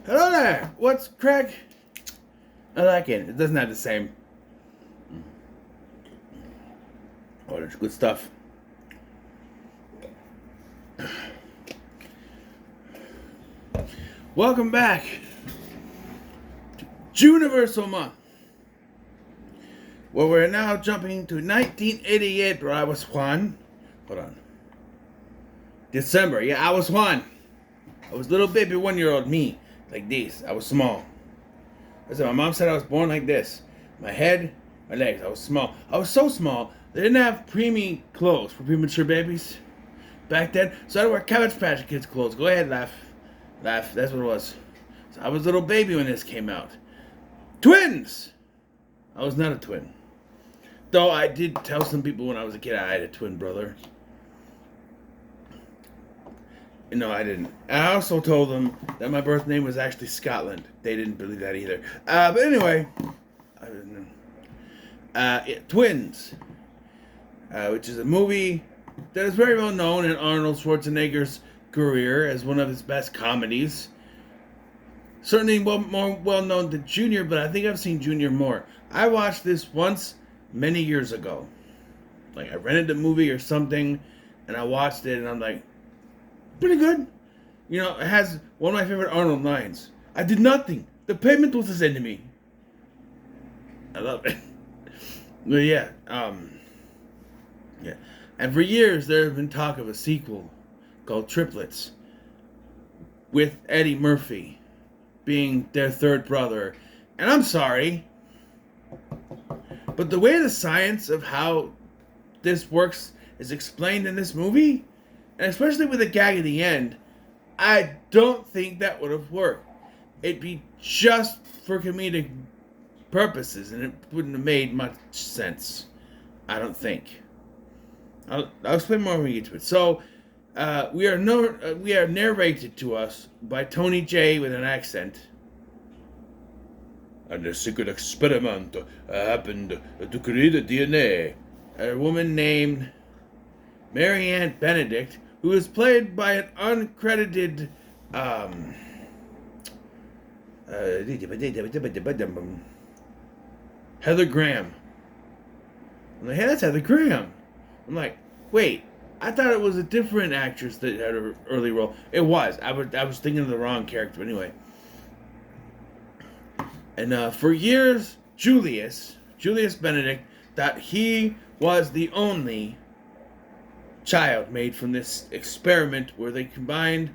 Hello there. What's Craig? I like it. It doesn't have the same. Oh, there's good stuff. Welcome back to Juniversal month, where we're now jumping to 1988, where I was one. Hold on. December. Yeah, I was one. I was little baby 1-year-old me, like this. I was small. My mom said I was born like this. My head, my legs. I was small. I was so small, they didn't have preemie clothes for premature babies back then. So I had to wear Cabbage Patch Kids clothes. Go ahead, laugh. Laugh. That's what it was. So I was a little baby when this came out. Twins! I was not a twin. Though I did tell some people when I was a kid I had a twin brother. No, I didn't. I also told them that my birth name was actually Scotland. They didn't believe that either. But anyway, Twins, which is a movie that is very well known in Arnold Schwarzenegger's career as one of his best comedies. Certainly more well known than Junior, but I think I've seen Junior more. I watched this once many years ago. Like I rented the movie or something, and I watched it, and I'm like, pretty good. You know, it has one of my favorite Arnold lines. I did nothing. The payment was his enemy. I love it. But yeah. And for years there has been talk of a sequel called Triplets, with Eddie Murphy being their third brother. And I'm sorry, but the way the science of how this works is explained in this movie, and especially with a gag at the end, I don't think that would have worked. It'd be just for comedic purposes, and it wouldn't have made much sense. I don't think. I'll explain more when we get to it. So, we are narrated to us by Tony J with an accent. And a secret experiment happened to create a DNA. A woman named Mary Ann Benedict, who is played by an uncredited Heather Graham. I'm like, hey, that's Heather Graham. I'm like, wait, I thought it was a different actress that had an early role. It was. I was thinking of the wrong character. Anyway. And for years, Julius Benedict thought he was the only child made from this experiment where they combined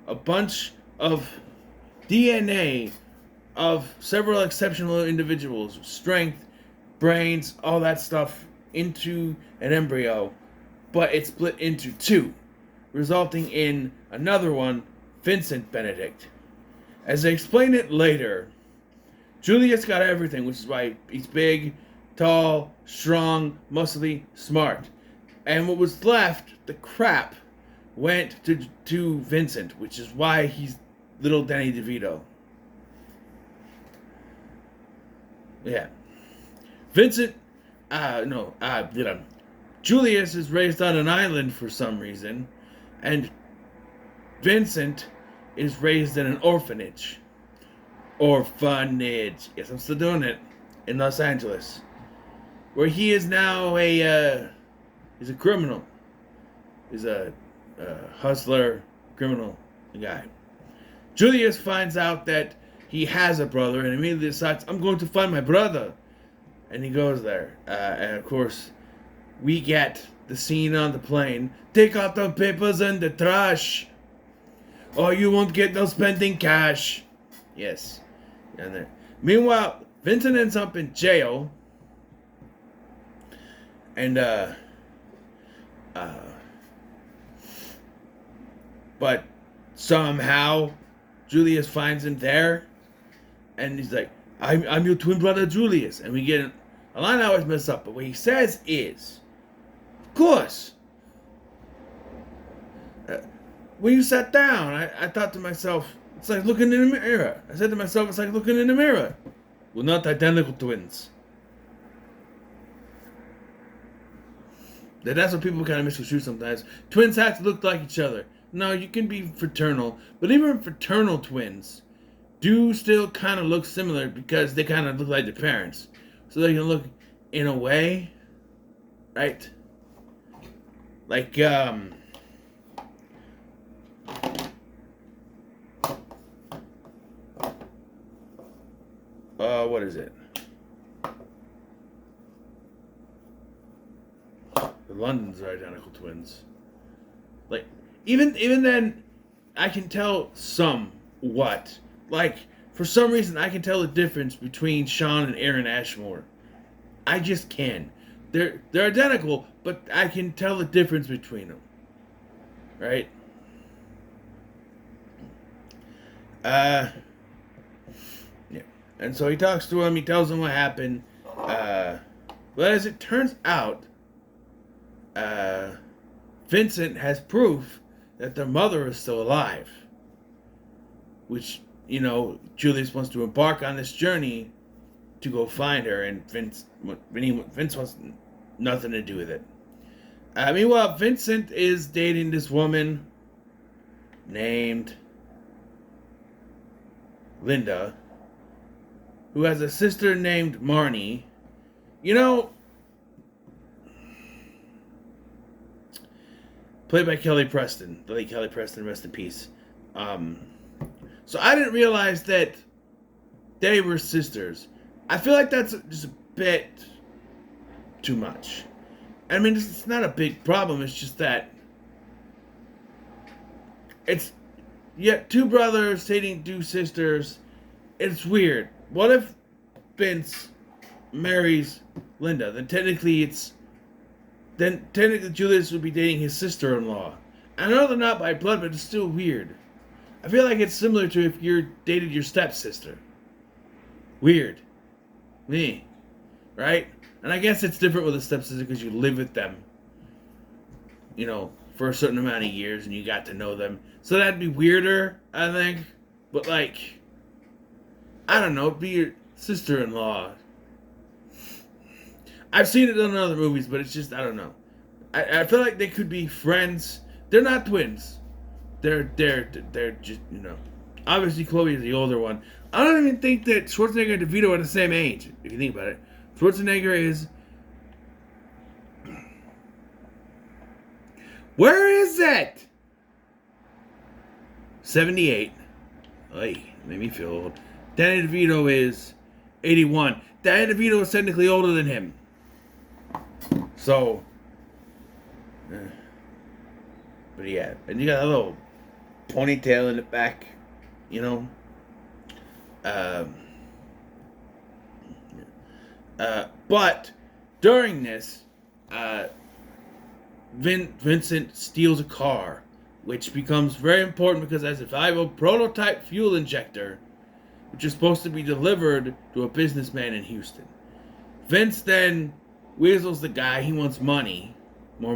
a bunch of DNA of several exceptional individuals, strength, brains, all that stuff, into an embryo, but it split into two, resulting in another one, Vincent Benedict. As they explain it later, Julius got everything, which is why he's big, tall, strong, muscly, smart. And what was left, the crap, went to Vincent, which is why he's little Danny DeVito. Yeah. Julius is raised on an island for some reason, and Vincent is raised in an orphanage. Orphanage. Yes, I'm still doing it. In Los Angeles. Where he is now he's a criminal. He's a hustler, criminal guy. Julius finds out that he has a brother and immediately decides, I'm going to find my brother. And he goes there. And of course, we get the scene on the plane. Take out the papers and the trash, or you won't get no spending cash. Yes. And there. Meanwhile, Vincent ends up in jail. And but somehow Julius finds him there, and he's like, I'm your twin brother Julius. And we get a line I always mess up, but what he says is, of course, when you sat down, I thought to myself, it's like looking in the mirror. I said to myself, it's like looking in the mirror. We're not identical twins. That's what people kind of misconstrue sometimes. Twins have to look like each other. No, you can be fraternal, but even fraternal twins do still kind of look similar because they kind of look like their parents. So they can look in a way, right? Like, what is it? The Londons are identical twins. Like, even then, I can tell somewhat. Like, for some reason, I can tell the difference between Sean and Aaron Ashmore. I just can. They're identical, but I can tell the difference between them. Right? Yeah. And so he talks to him. He tells him what happened. But as it turns out, Vincent has proof that their mother is still alive. Which, Julius wants to embark on this journey to go find her, and Vince wants nothing to do with it. Meanwhile, Vincent is dating this woman named Linda, who has a sister named Marnie. Played by Kelly Preston. The late Kelly Preston, rest in peace. So I didn't realize that they were sisters. I feel like that's just a bit too much. I mean, it's not a big problem. It's just that it's two brothers dating two sisters. It's weird. What if Vince marries Linda? Then technically Julius would be dating his sister-in-law. I know they're not by blood, but it's still weird. I feel like it's similar to if you dated your stepsister. Weird. Me. Right? And I guess it's different with a stepsister because you live with them, for a certain amount of years and you got to know them. So that'd be weirder, I think. But I don't know, be your sister-in-law. I've seen it in other movies, but it's just, I don't know. I feel like they could be friends. They're not twins. They're just, Obviously, Chloe is the older one. I don't even think that Schwarzenegger and DeVito are the same age, if you think about it. Schwarzenegger is... Where is it? 78. Ay, made me feel old. Danny DeVito is 81. Danny DeVito is technically older than him. So... But yeah, and you got a little ponytail in the back, But during this, Vincent steals a car, which becomes very important because it has a valuable prototype fuel injector, which is supposed to be delivered to a businessman in Houston. Vince then weasels the guy. He wants more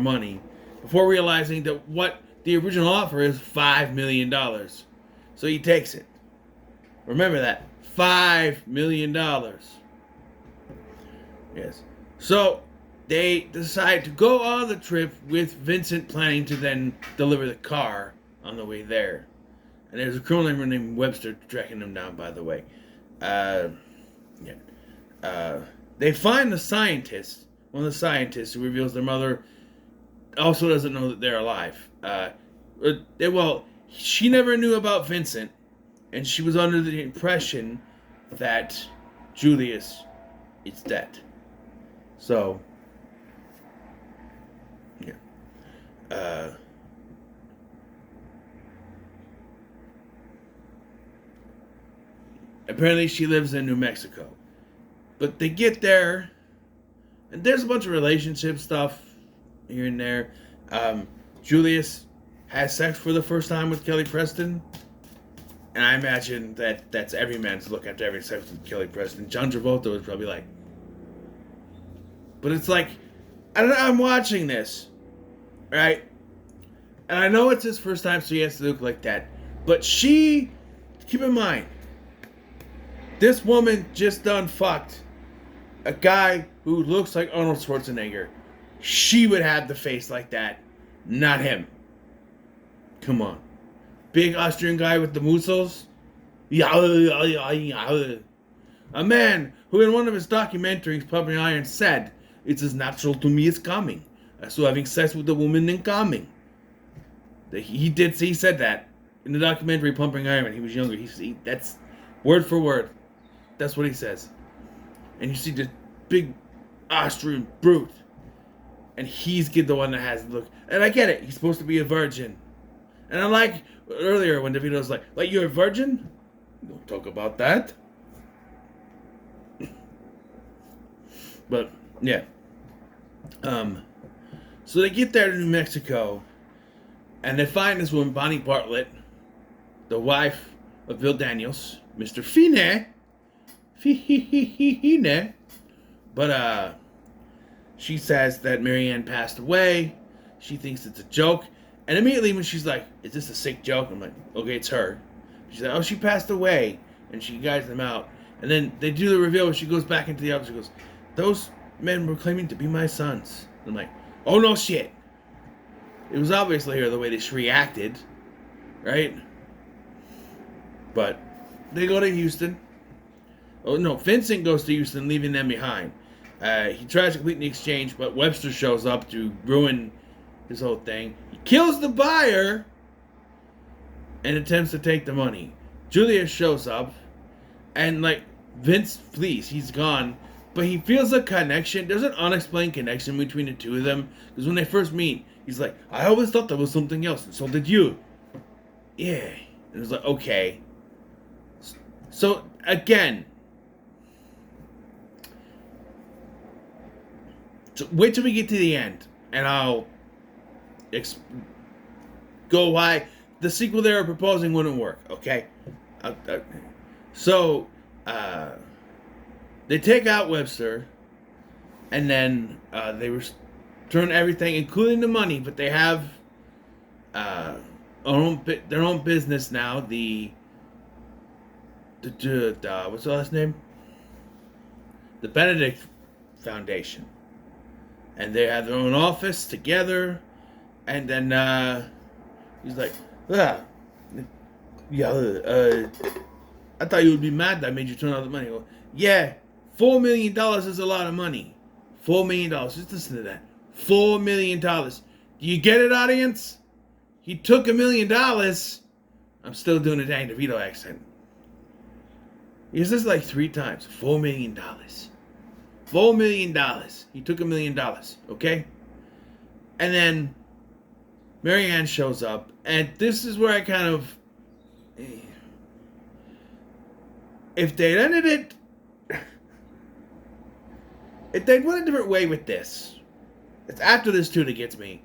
money, before realizing that what the original offer is $5 million. So he takes it. Remember that. $5 million. Yes. So they decide to go on the trip with Vincent planning to then deliver the car on the way there. And there's a criminal named Webster tracking them down, by the way. They find the scientist, one of the scientists who reveals their mother also doesn't know that they're alive. She never knew about Vincent, and she was under the impression that Julius is dead. So, yeah. Apparently she lives in New Mexico. But they get there, and there's a bunch of relationship stuff here and there. Julius has sex for the first time with Kelly Preston. And I imagine that's every man's look after having sex with Kelly Preston. John Travolta was probably like... But it's like, I don't know, I'm watching this, right? And I know it's his first time, so he has to look like that. But keep in mind, this woman just done fucked a guy who looks like Arnold Schwarzenegger. She would have the face like that, not him. Come on. Big Austrian guy with the muscles? A man who in one of his documentaries, Pumping Iron, said, "It's as natural to me as coming, as to having sex with a woman and coming." He said that in the documentary Pumping Iron when he was younger. That's word for word. That's what he says. And you see this big Austrian brute, and he's the one that has the look. And I get it. He's supposed to be a virgin. And I like earlier when DeVito's like you're a virgin? Don't talk about that. But yeah. So they get there to New Mexico, and they find this woman, Bonnie Bartlett, the wife of Bill Daniels, Mr. Fine. Fine. But she says that Marianne passed away. She thinks it's a joke. And immediately when she's like, "Is this a sick joke?" I'm like, "Okay, it's her." She's like, "Oh, she passed away." And she guides them out. And then they do the reveal where she goes back into the office. She goes, "Those men were claiming to be my sons." I'm like, "Oh, no shit." It was obviously her, the way that she reacted. Right? But they go to Houston. Oh, no, Vincent goes to Houston, leaving them behind. He tries to complete the exchange, but Webster shows up to ruin his whole thing. He kills the buyer and attempts to take the money. Julius shows up, and Vince flees. He's gone, but he feels a connection. There's an unexplained connection between the two of them, because when they first meet, he's like, "I always thought there was something else, and so did you." Yeah. And it's like, okay. So again, wait till we get to the end, and I'll go why the sequel they were proposing wouldn't work. Okay. So they take out Webster, and then they return everything, including the money. But they have their own business now. The what's the last name? The Benedict Foundation, and they have their own office together. And then he's like, I thought you would be mad that I made you turn out the money. Well, yeah, $4 million is a lot of money. $4 million. Just listen to that. $4 million. Do you get it, audience? He took $1 million. I'm still doing a Danny DeVito accent. He says like 3 times. $4 million. $4 million. He took $1 million. Okay? And then Marianne shows up, and this is where I kind of, if they'd ended it, if they'd went a different way with this, it's after this too that gets me.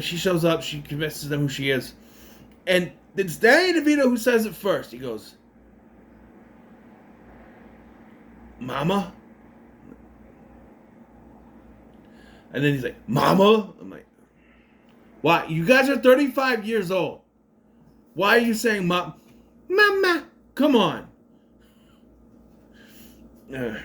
She shows up, she convinces them who she is, and it's Danny DeVito who says it first. He goes, "Mama?" And then he's like, "Mama?" I'm like, why? You guys are 35 years old. Why are you saying Mama? Come on. And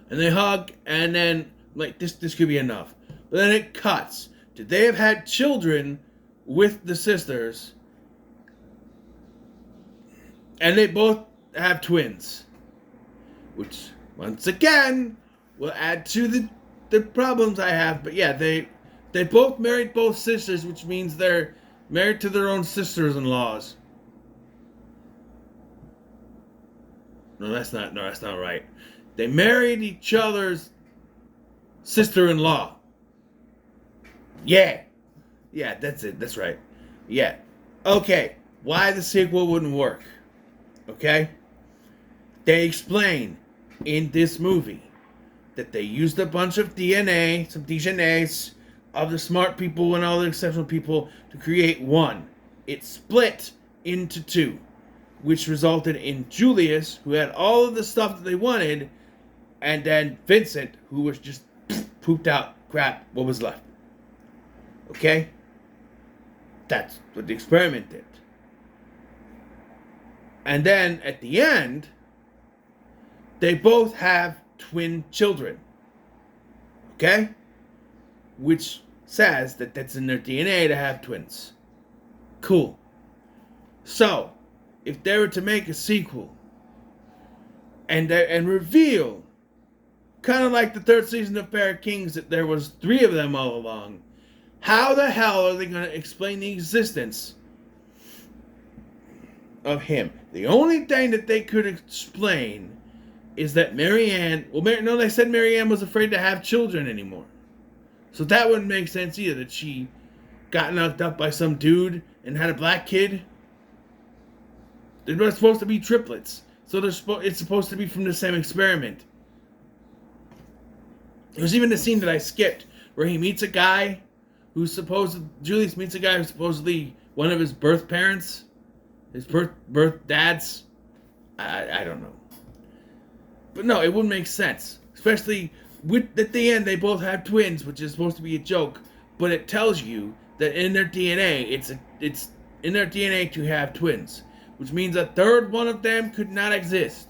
they hug, and then, this could be enough. But then it cuts. Did they have had children with the sisters? And they both have twins. Which, once again, will add to the problems I have. But yeah, they both married both sisters, which means they're married to their own sisters-in-laws. No, that's not right. They married each other's sister-in-law. Yeah, that's it. That's right. Yeah. Okay, why the sequel wouldn't work. Okay? They explain in this movie that they used a bunch of DNA, some DNAs, of the smart people and all the exceptional people to create one. It split into 2, which resulted in Julius, who had all of the stuff that they wanted, and then Vincent, who was just pooped out crap, what was left. Okay? That's what the experiment did. And then, at the end, they both have twin children. Okay? Which says that that's in their DNA to have twins. Cool. So, if they were to make a sequel and reveal, kind of like the third season of Pair of Kings, that there was 3 of them all along, how the hell are they going to explain the existence of him? The only thing that they could explain is that Marianne... Well, no, they said Marianne was afraid to have children anymore. So that wouldn't make sense either, that she got knocked up by some dude and had a black kid. They're not supposed to be triplets. So it's supposed to be from the same experiment. There's even a scene that I skipped where he meets a guy Julius meets a guy who's supposedly one of his birth parents. His birth dads. I don't know. But no, it wouldn't make sense. Especially at the end, they both have twins, which is supposed to be a joke. But it tells you that in their DNA, it's in their DNA to have twins. Which means a third one of them could not exist.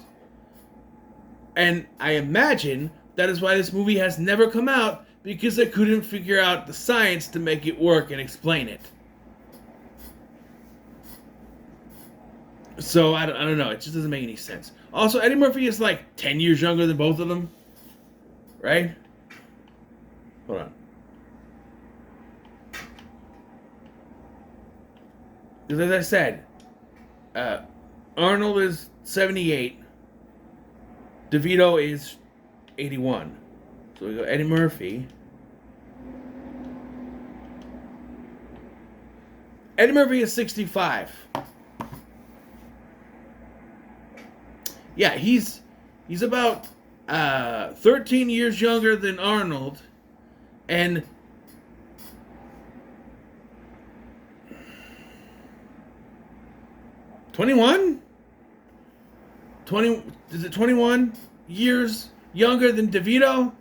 And I imagine that is why this movie has never come out, because they couldn't figure out the science to make it work and explain it. So, I don't know. It just doesn't make any sense. Also, Eddie Murphy is like 10 years younger than both of them. Right? Hold on. Because as I said, Arnold is 78. DeVito is 81. So we go Eddie Murphy. Eddie Murphy is 65. Yeah, he's about 13 years younger than Arnold, and is it 21 years younger than DeVito?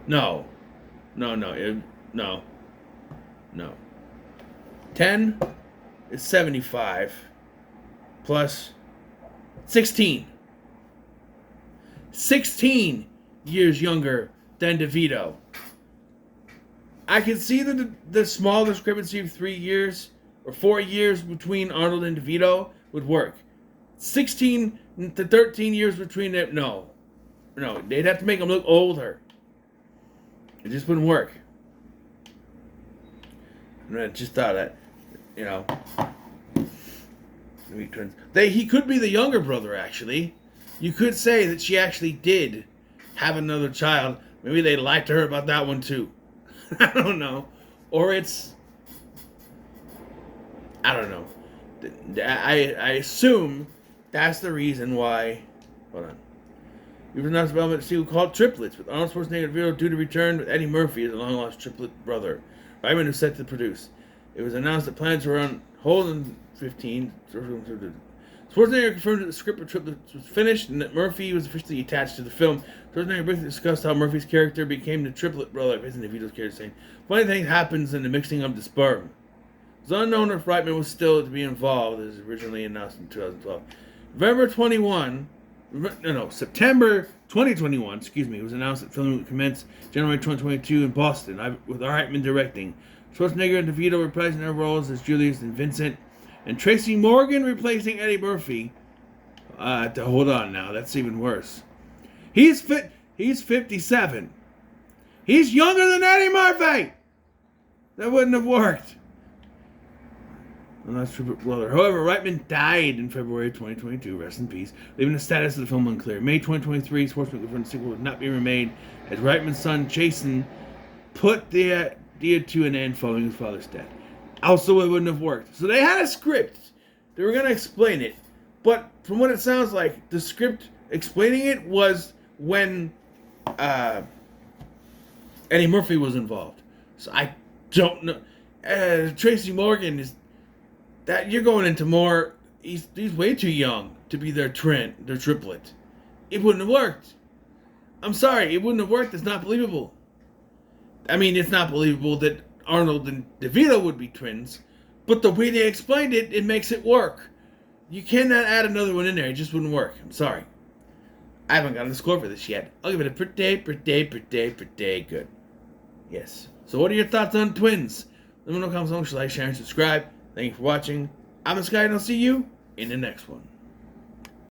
No. 10 is 75 plus 16. 16 years younger than DeVito. I can see the small discrepancy of 3 years or 4 years between Arnold and DeVito would work. 16 to 13 years between them, no, they'd have to make them look older. It just wouldn't work. And I just thought that, he could be the younger brother, actually. You could say that she actually did have another child. Maybe they lied to her about that one, too. I don't know. Or it's... I don't know. I assume that's the reason why... Hold on. We were announced development of a sequel called Triplets, with Arnold Schwarzenegger and DeVito due to return with Eddie Murphy as a long-lost triplet brother. Reitman was set to produce. It was announced that plans were on hold in 15. Schwarzenegger confirmed that the script for Triplets was finished and that Murphy was officially attached to the film. Schwarzenegger briefly discussed how Murphy's character became the triplet brother of his and DeVito's character, saying, "Funny thing happens in the mixing of the sperm." It was unknown if Reitman was still to be involved, as originally announced in 2012. September 2021, it was announced that filming would commence January 2022 in Boston, with Reitman directing. Schwarzenegger and DeVito reprising their roles as Julius and Vincent, and Tracy Morgan replacing Eddie Murphy. Hold on now, that's even worse. He's 57. He's younger than Eddie Murphy! That wouldn't have worked. That's true, brother. However, Reitman died in February 2022. Rest in peace. Leaving the status of the film unclear. May 2023, Schwarzenegger confirmed the sequel would not be remade, as Reitman's son Jason put the idea to an end following his father's death. Also, it wouldn't have worked. So they had a script. They were going to explain it. But from what it sounds like, the script explaining it was when Eddie Murphy was involved. So I don't know. Tracy Morgan is... that you're going into more... He's way too young to be their triplet. It wouldn't have worked. I'm sorry, it wouldn't have worked. It's not believable. I mean, it's not believable that Arnold and DeVito would be twins, but the way they explained it, it makes it work. You cannot add another one in there. It just wouldn't work. I'm sorry. I haven't gotten the score for this yet. I'll give it a pretty good. Yes. So what are your thoughts on twins? Let me know in the comments below. Like, share, and subscribe. Thank you for watching. I'm the Sky, and I'll see you in the next one.